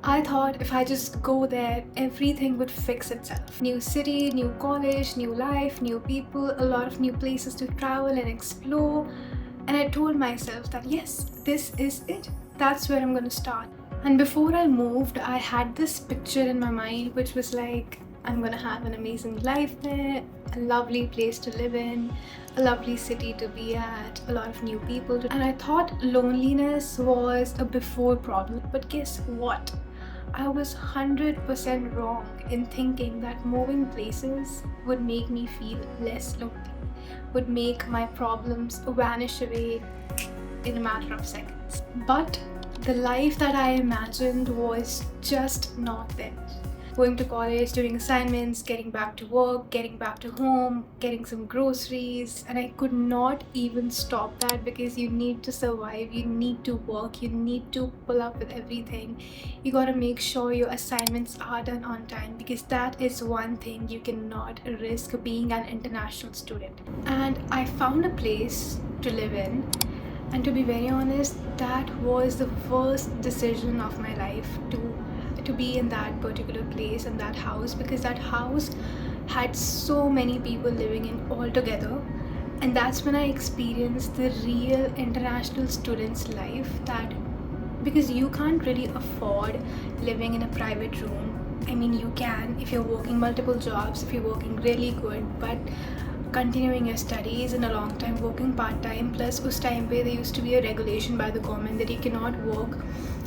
I thought if I just go there, everything would fix itself. New city, new college, new life, new people, a lot of new places to travel and explore. And I told myself that yes, this is it. That's where I'm gonna start. And before I moved, I had this picture in my mind which was like, I'm gonna have an amazing life there, a lovely place to live in, a lovely city to be at, a lot of new people. And I thought loneliness was a before problem. But guess what? I was 100% wrong in thinking that moving places would make me feel less lonely, would make my problems vanish away in a matter of seconds. But the life that I imagined was just not there. Going to college, doing assignments, getting back to work, getting back to home, getting some groceries, and I could not even stop that because you need to survive, you need to work, you need to pull up with everything. You gotta make sure your assignments are done on time because that is one thing you cannot risk being an international student. And I found a place to live in, and to be very honest, that was the worst decision of my life to be in that particular place and that house, because that house had so many people living in all together. And that's when I experienced the real international student's life, that because you can't really afford living in a private room. I mean, you can if you're working multiple jobs, if you're working really good, but continuing your studies in a long time, working part-time, plus us time pe there used to be a regulation by the government that you cannot work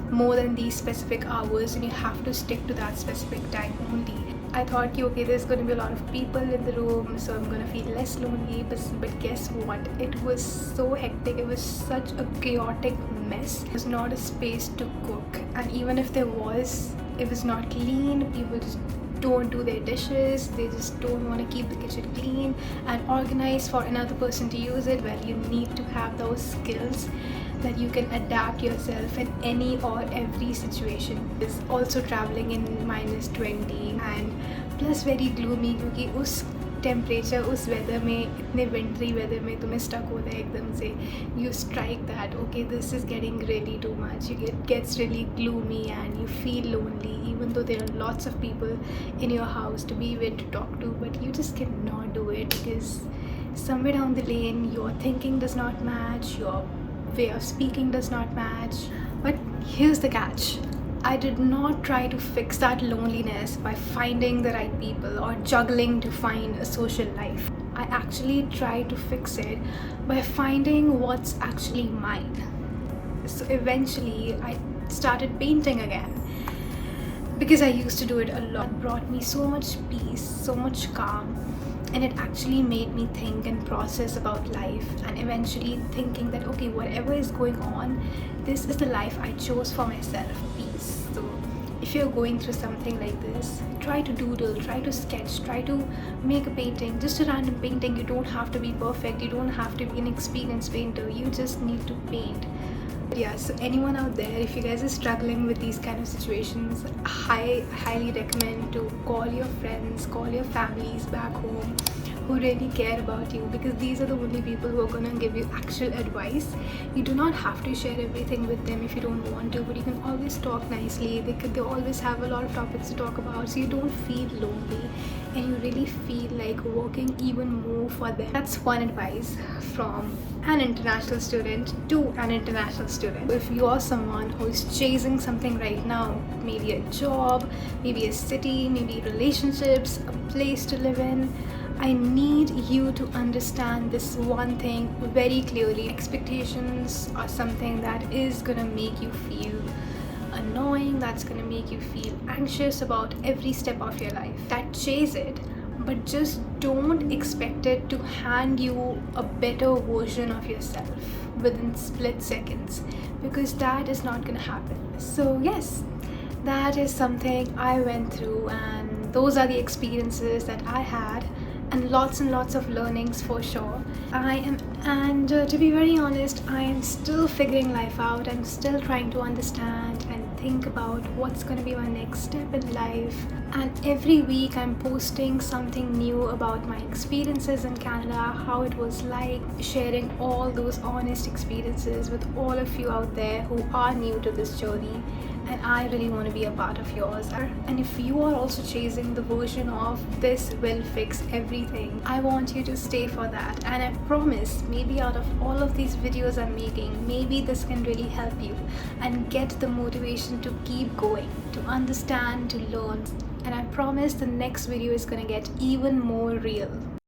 more than these specific hours and you have to stick to that specific time only. I thought, okay, there's going to be a lot of people in the room, so I'm going to feel less lonely. But guess what? It was so hectic. It was such a chaotic mess. There was not a space to cook, and even if there was, it was not clean. People just don't do their dishes. They just don't want to keep the kitchen clean and organized for another person to use it. Well, you need to have those skills that you can adapt yourself in any or every situation. Is also traveling in -20 and plus very gloomy क्योंकि उस temperature उस weather में इतने wintry weather में तुम्हें stuck होता है एकदम से. You strike that okay, this is getting really too much. You gets really gloomy and you feel lonely even though there are lots of people in your house to be with, to talk to, but you just cannot do it because somewhere down the lane your thinking does not match, your way of speaking does not match. But here's the catch. I did not try to fix that loneliness by finding the right people or juggling to find a social life. I actually tried to fix it by finding what's actually mine. So eventually I started painting again because I used to do it a lot. It brought me so much peace, so much calm, and it actually made me think and process about life, and eventually thinking that okay, whatever is going on, this is the life I chose for myself, peace. So if you're going through something like this, try to doodle, try to sketch, try to make a painting, just a random painting. You don't have to be perfect, you don't have to be an experienced painter, you just need to paint. But yeah, so anyone out there, if you guys are struggling with these kind of situations, I highly recommend to call your friends, call your families back home who really care about you, because these are the only people who are gonna give you actual advice. You do not have to share everything with them if you don't want to, but you can always talk nicely. They always have a lot of topics to talk about, so you don't feel lonely and you really feel like working even more for them. That's one advice from an international student to an international student. If you are someone who is chasing something right now, maybe a job, maybe a city, maybe relationships, a place to live in, I need you to understand this one thing very clearly. Expectations are something that is gonna make you feel annoying, that's gonna make you feel anxious about every step of your life. That chase it, but just don't expect it to hand you a better version of yourself within split seconds, because that is not gonna happen. So yes, that is something I went through, and those are the experiences that I had, and lots of learnings for sure. To be very honest, I am still figuring life out. I'm still trying to understand and think about what's going to be my next step in life. And every week I'm posting something new about my experiences in Canada, how it was like, sharing all those honest experiences with all of you out there who are new to this journey. and I really want to be a part of yours. And if you are also chasing the version of this will fix everything, I want you to stay for that. And I promise, maybe out of all of these videos I'm making, maybe this can really help you and get the motivation to keep going, to understand, to learn. And I promise the next video is gonna get even more real.